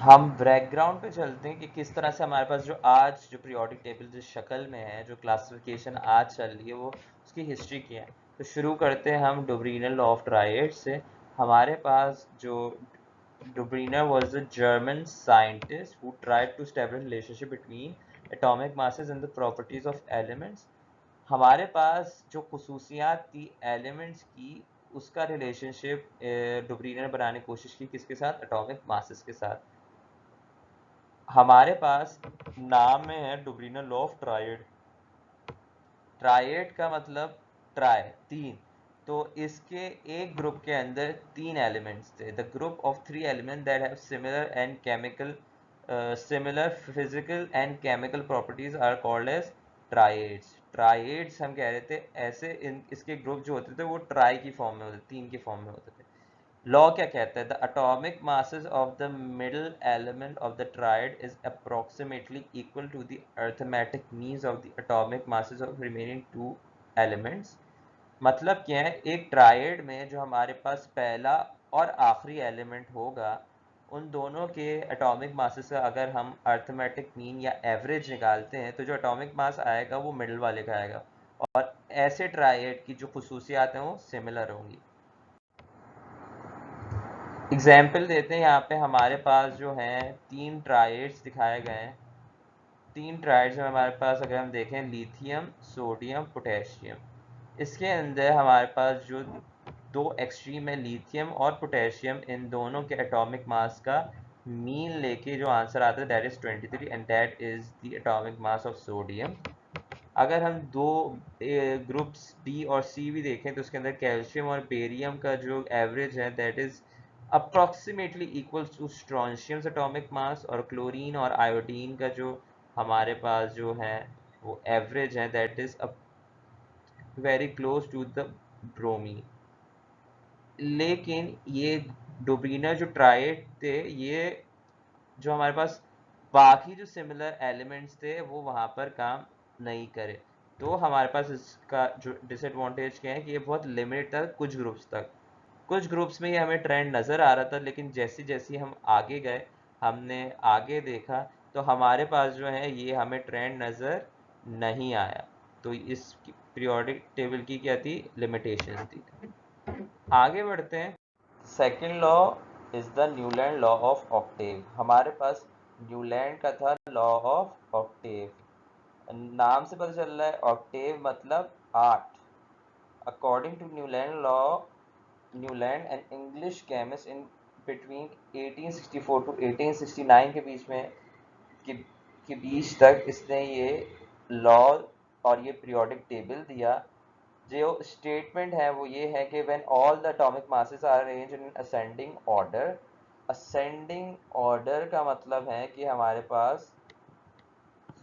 हम बैकग्राउंड पे चलते हैं कि किस तरह से हमारे पास जो आज जो पीरियोडिक टेबल जिस शक्ल में है, जो क्लासिफिकेशन आज चल रही है, वो उसकी हिस्ट्री क्या है। तो शुरू करते हैं हम डुब्रीनर लॉ ऑफ ट्रायड से। हमारे पास जो Dobereiner was a German scientist who tried to establish relationship between atomic masses and the properties of elements. हमारे पास जो खसूसियात थी एलिमेंट्स की, उसका रिलेशनशिप डुब्रीनर बनाने की कोशिश की, किसके साथ? एटॉमिक मासेस के साथ। हमारे पास नाम में है डुब्रीनर लॉ ऑफ ट्रायड। ट्रायड का मतलब ट्राई, तीन। तो इसके एक ग्रुप के अंदर तीन एलिमेंट्स थे। The group of three element that have similar physical and chemical properties are called as triads. Triads हम कह रहे थे ऐसे, इसके ग्रुप जो होते थे वो ट्राई की फॉर्म में होते, तीन की फॉर्म में होते थे। लॉ क्या कहता है? The atomic masses of the middle element of the triad is approximately equal to the arithmetic means of the atomic masses of remaining two elements. मतलब क्या है? एक ट्राइड में जो हमारे पास पहला और आखिरी एलिमेंट होगा, उन दोनों के एटॉमिक मासेस का अगर हम अर्थमेटिक मीन या एवरेज निकालते हैं, तो जो एटॉमिक मास आएगा वो मिडल वाले का आएगा। और ऐसे ट्राइड की जो खसूसियात हैं वो सिमिलर होंगी। एग्जाम्पल देते हैं, यहाँ पे हमारे पास जो हैं तीन ट्राइड्स दिखाए गए हैं। तीन ट्राइड्स में हमारे पास अगर हम देखें, लिथियम, सोडियम, पोटेशियम। इसके अंदर हमारे पास जो दो एक्सट्रीम है, लिथियम और पोटेशियम, इन दोनों के एटॉमिक मास का मीन लेके जो आंसर आता है that is 23 and that is the atomic mass of sodium. अगर हम दो ग्रुप्स बी और सी भी देखें, तो उसके अंदर कैल्शियम और बेरियम का जो एवरेज है that is approximately equal to strontium's atomic mass, और क्लोरीन और आयोडीन का जो हमारे पास जो है वो एवरेज है that is very close to the bromine. लेकिन ये डोब्रीनर जो ट्राइड थे, ये जो हमारे पास बाकी जो सिमिलर एलिमेंट्स थे वो वहाँ पर काम नहीं करे। तो हमारे पास इसका जो डिसएडवांटेज क्या है कि ये बहुत लिमिट तक, कुछ ग्रुप्स तक, कुछ ग्रुप्स में ये हमें ट्रेंड नज़र आ रहा था, लेकिन जैसे जैसे हम आगे गए, हमने आगे देखा, तो हमारे पास जो है ये हमें ट्रेंड नज़र नहीं आया। तो इस पीरियोडिक टेबल की क्या थी? लिमिटेशन थी। आगे बढ़ते हैं। Second law is the Newland law of octave. हमारे पास न्यूलैंड का था लॉ ऑफ ऑक्टेव। नाम से पता चल रहा है ऑक्टेव मतलब आठ। According to Newland law, Newland an English chemist in between 1864 to 1869 के बीच में के, के बीच तक इसने ये लॉ और ये पीरियोडिक टेबल दिया। जो स्टेटमेंट है वो ये है कि when all the atomic masses are arranged in ascending order. Ascending order का मतलब है कि हमारे पास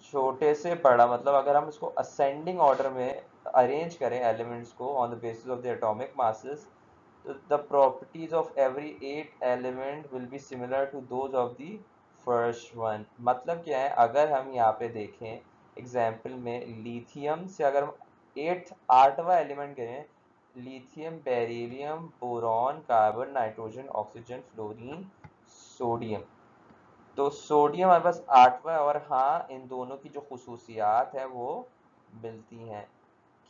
छोटे से बड़ा, मतलब अगर हम इसको असेंडिंग ऑर्डर में अरेंज करें एलिमेंट्स को on the basis of the atomic masses, तो the properties of every eight element will be similar to those of the first one. मतलब क्या है? अगर हम यहाँ पे देखें एग्जाम्पल में, लिथियम से अगर हम आठवां एलिमेंट करें, lithium, beryllium, boron, carbon, nitrogen, oxygen, fluorine, sodium. तो सोडियम हमारे पास आठवां है, और हाँ इन दोनों की जो खसूसियात है वो मिलती हैं।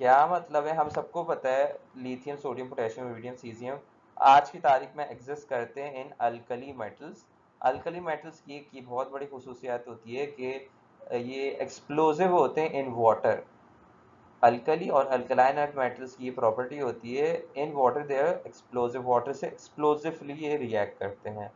क्या मतलब है? हम सबको पता है lithium, sodium, potassium, iridium, caesium आज की तारीख में एग्जिस्ट करते हैं इन अल्कली मेटल्स। अल्कली मेटल्स की बहुत बड़ी खसूसियात होती है कि ये एक्सप्लोजिव होते हैं इन वाटर। अल्कली और अल्कलाइन अर्थ मेटल्स की ये प्रॉपर्टी होती है, in water they are explosive, water से एक्सप्लोजिवली ये रिएक्ट करते हैं।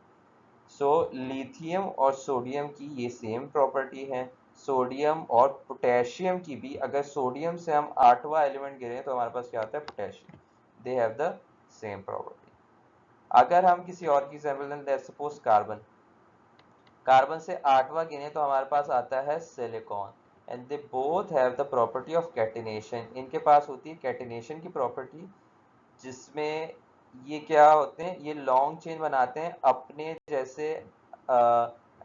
सो लिथियम और सोडियम की ये सेम प्रॉपर्टी है। सोडियम और पोटेशियम की भी, अगर सोडियम से हम आठवां एलिमेंट गिरें तो हमारे पास क्या आता है? Potassium. They have the same property. अगर हम किसी और की एग्जांपल लें, सपोज कार्बन, कार्बन से आठवां गिने तो हमारे पास आता है silicon. And they both have the property of catenation. इनके पास होती है कैटिनेशन की प्रॉपर्टी, जिसमें ये क्या होते हैं? ये लॉन्ग चेन बनाते हैं, अपने जैसे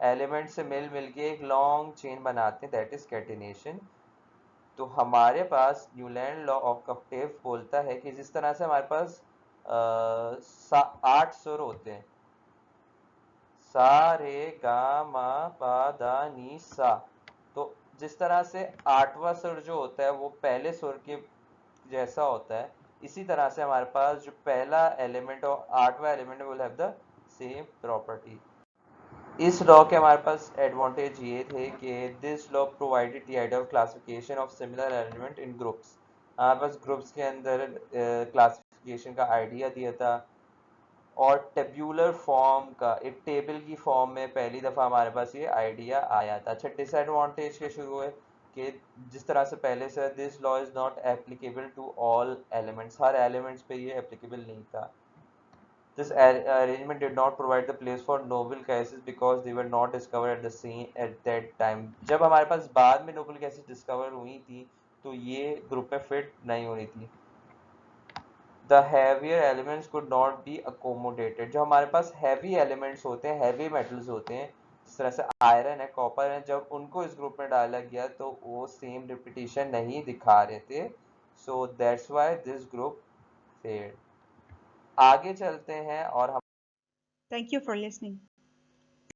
एलिमेंट से मिल मिल के एक लॉन्ग चेन बनाते हैं, दैट इज कैटिनेशन। तो हमारे पास न्यूलैंड लॉ ऑफ ऑक्टेव बोलता है कि जिस तरह से हमारे पास 8 सुर होते हैं, सा रे गा मा पा दा नी सा। तो जिस तरह से आठवां सुर जो होता है वो पहले सुर के जैसा होता है, इसी तरह से हमारे पास जो पहला एलिमेंट और आठवां element will have the same property. इस लॉ के हमारे पास एडवांटेज ये थे कि this law provided the idea of classification of similar element in groups. हमारे पास ग्रुप्स के अंदर क्लासिफिकेशन का आइडिया दिया था, और टेब्यूलर फॉर्म का, एक टेबल की फॉर्म में पहली दफ़ा हमारे पास ये आइडिया आया था। अच्छा, डिसएडवांटेज के शुरू हुए कि जिस तरह से पहले से this law is not applicable to all elements, हर एलिमेंट्स पे ये एप्लीकेबल नहीं था। This arrangement did not provide the place for novel gases because they were not discovered at the same at that time. जब हमारे पास बाद में novel gases discover हुई थी तो ये ग्रुप में फिट नहीं हो रही थी। The heavier elements could not be accommodated. जो हमारे पास heavy elements होते हैं, heavy metals होते हैं, जिस तरह से आयरन है, कॉपर है, जब उनको इस ग्रुप में डाला गया तो वो सेम रिपीटिशन नहीं दिखा रहे थे, so that's why this group failed. आगे चलते हैं और हम Thank you for listening.